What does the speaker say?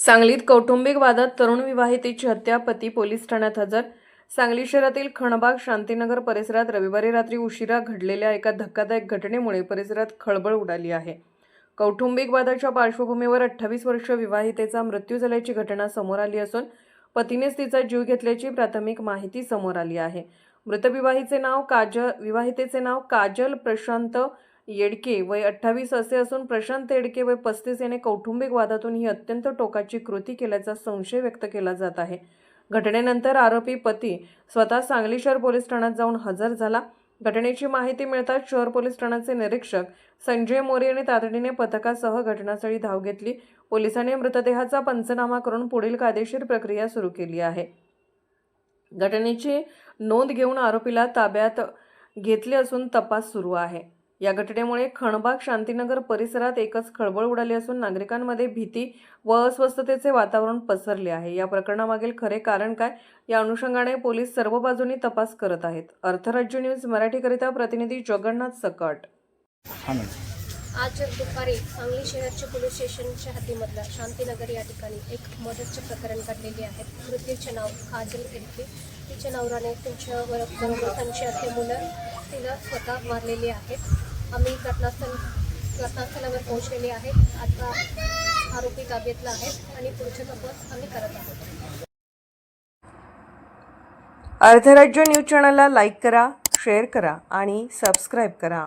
सांगलीत कौटुंबिक वादात तरुण विवाहितेची हत्या, पती पोलीस ठाण्यात हजर. सांगली शहरातील खणबाग शांतीनगर परिसरात रविवारी रात्री उशिरा घडलेल्या एका धक्कादायक घटनेमुळे परिसरात खळबळ उडाली आहे. कौटुंबिक वादाच्या पार्श्वभूमीवर 28 वर्षीय विवाहितेचा मृत्यू झाल्याची घटना समोर आली असून पतीनेच तिचा जीव घेतल्याची प्राथमिक माहिती समोर आली आहे. मृत विवाहितेचे नाव काजल प्रशांत येडके वय 28 असे असून प्रशांत येडके वय 35 याने कौटुंबिक वादातून ही अत्यंत टोकाची कृती केल्याचा संशय व्यक्त केला जात आहे. घटनेनंतर आरोपी पती स्वतः सांगली शहर पोलीस ठाण्यात जाऊन हजर झाला. घटनेची माहिती मिळताच शहर पोलीस ठाण्याचे निरीक्षक संजय मोरे यांनी तातडीने पथकासह घटनास्थळी धाव घेतली. पोलिसांनी मृतदेहाचा पंचनामा करून पुढील कायदेशीर प्रक्रिया सुरू केली आहे. घटनेची नोंद घेऊन आरोपीला ताब्यात घेतले असून तपास सुरू आहे. या घटनेमुळे खणबाग शांतीनगर परिसरात एकच खळबळ उडाली असून नागरिकांमध्ये भीती व अस्वस्थतेचे वातावरण पसरले आहे. या प्रकरणामागील खरे कारण काय या अनुषंगाने पोलीस सर्व बाजूंनी तपास करत आहेत. अर्थराज्य न्यूज मराठीकरिता प्रतिनिधी जगन्नाथ सकट. आज दुपारी सांगली शहरच्या पोलीस स्टेशनच्या हद्दीमधल्या शांतीनगर या ठिकाणी एक मर्डरचे प्रकरण घडलेले आहे. मृत्यूचे नाव काजल येडके. तिच्या नवऱ्याने बरोबर त्यांची असे मुलं तिला स्वतः मारलेली आहेत. आम्ही घटनास्थळावर पोहोचलेले आहेत. आता आरोपी ताब्यातला आहे आणि पुढचे तपास आम्ही करत आहोत. अर्थराज्य न्यूज चॅनलला लाईक करा, शेअर करा आणि सबस्क्राईब करा.